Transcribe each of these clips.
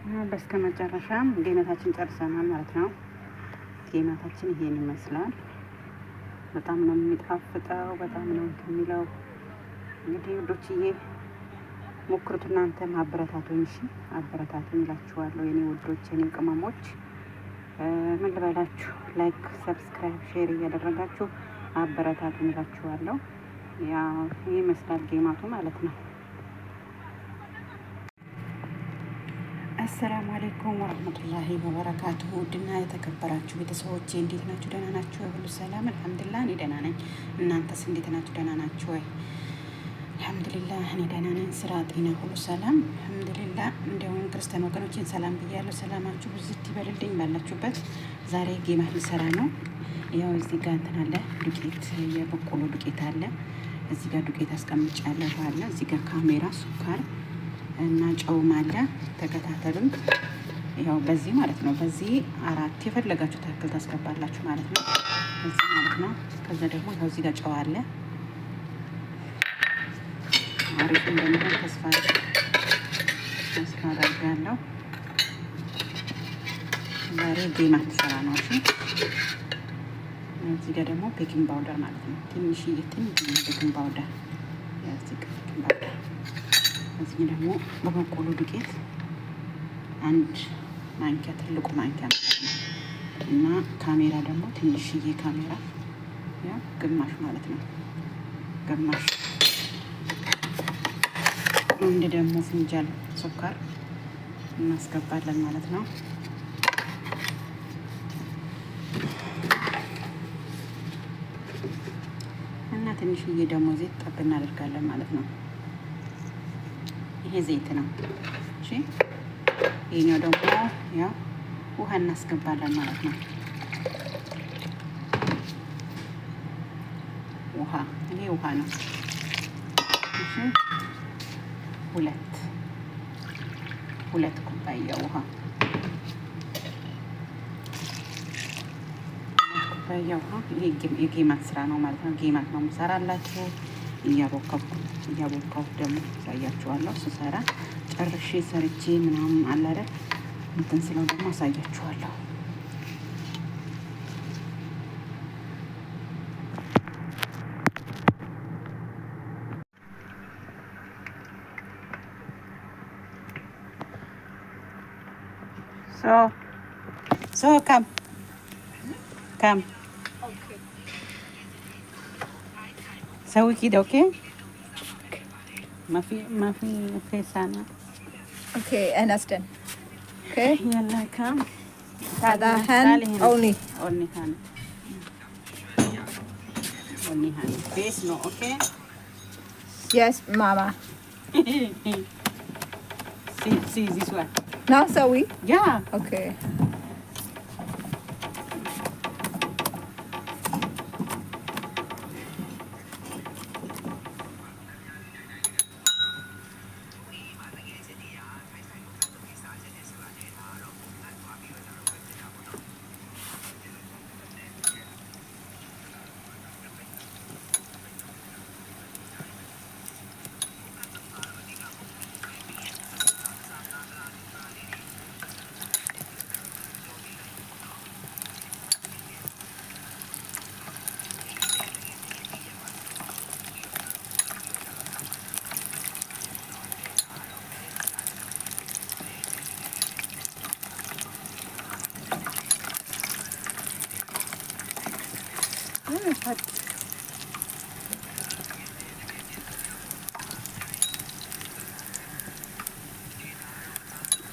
በስተመጨረሻም ጌማታችን ጨርሰናል ማለት ነው። ጌማታችን ይሄን ይመስላል። በጣም ነው የሚጣፍጠው፣ በጣም ነው የሚለው። እንግዲህ ውዶችዬ ሞክሩት፣ እናንተም አበረታቱኝ። እሺ አበረታቱኝ እላችኋለሁ የኔ ውዶች፣ የኔ ቅመሞች። ምን ልበላችሁ፣ ላይክ፣ ሰብስክራይብ፣ ሼር እያደረጋችሁ አበረታቱኝ እላችኋለሁ። ያው ይህ ይመስላል ጌማቱ ማለት ነው። አሰላሙ አለይኩም ወረህመቱላሂ ወበረካቱሁ። ውድና የተከበራችሁ ቤተሰቦቼ እንዴት ናችሁ? ደህና ናችሁ? ሁሉ ሰላም? አልሐምዱሊላህ እኔ ደህና ነኝ። እናንተስ እንዴት ናችሁ? ደህና ናችሁ ወይ? አልሐምዱሊላህ እኔ ደህና ነኝ። ስራ፣ ጤና ሁሉ ሰላም አልሐምዱሊላህ። እንዲሁም ክርስቲያን ወገኖችን ሰላም ብያለሁ። ሰላማችሁ ብዝት ይበልልኝ ባላችሁበት። ዛሬ ጌማ ልሰራ ነው። ያው እዚህ ጋር እንትን አለ ዱቄት፣ የበቆሎ ዱቄት አለ። እዚህ ጋር ዱቄት አስቀምጫለሁ አለ። እዚህ ጋር ካሜራ፣ ሱካር እና ጨውም አለ። ተከታተሉን። ያው በዚህ ማለት ነው። በዚህ አራት የፈለጋችሁ ታክል ታስገባላችሁ ማለት ነው። እዚህ ማለት ነው። ከዛ ደግሞ ያው እዚህ ጋር ጨው አለ። አሪፍ እንደሚሆን ተስፋ አደርጋለሁ። ዛሬ ጌማ ልሰራ ነው። እሺ እዚህ ጋር ደግሞ ቤኪንግ ፓውደር ማለት ነው። ትንሽዬ ቤኪንግ ፓውደር ያዚህ ቤኪንግ ፓውደር። እዚህ ደግሞ በበቆሎ ዱቄት አንድ ማንኪያ፣ ትልቁ ማንኪያ ማለት ነው። እና ካሜራ ደግሞ ትንሽዬ ካሜራ ያው ግማሽ ማለት ነው። ግማሽ አንድ ደግሞ ፍንጃል ሱካር እናስገባለን ማለት ነው። እና ትንሽዬ ደግሞ ዘይት ጠብ እናደርጋለን ማለት ነው። ይሄ ዘይት ነው። እሺ ይሄኛው ደግሞ ያው ውሃ እናስገባለን ማለት ነው። ውሃ፣ ይሄ ውሃ ነው። እሺ ሁለት ኩባያ ውሃ፣ ኩባያ ውሃ። ይሄ የጌማት ስራ ነው ማለት ነው። ጌማት ነው የምሰራላችሁ። እያቦካሁ ደግሞ አሳያችኋለሁ። ስሰራ ጨርሼ ሰርቼ ምናምን አለ አይደል እንትን ስለው ደግሞ አሳያችኋለሁ። So come. Okay. سوي كده اوكي. ما في فيسانة. Okay, I understand. Okay. يلا كم. هذا hand only. Only hand. Only hand. Face no, okay? Yes, Mama. See this one. Now, so we? Yeah. Okay.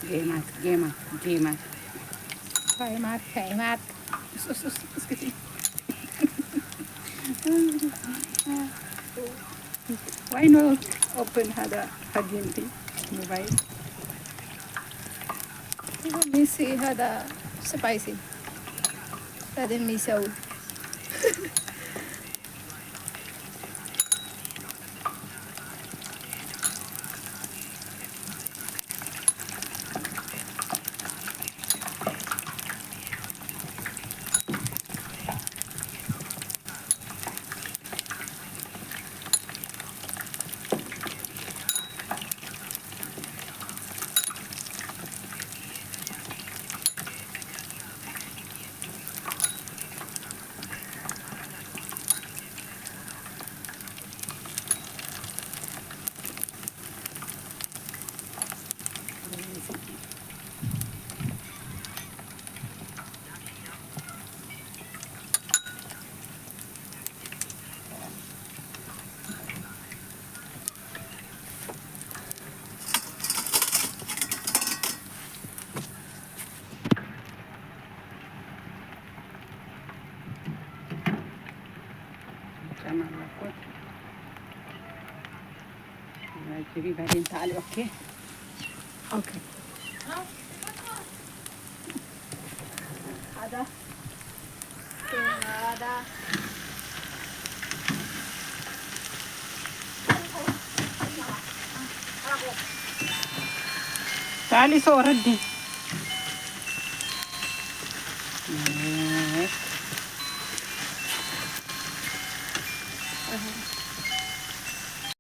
Gemat. Kaymat. Why not open hada agenti mobile? Let me see how the spicy. Let me show. ጨማመርኩት። جيبي بعدين تعالي. اوكي اوكي هذا هذا تعالي صور ردي.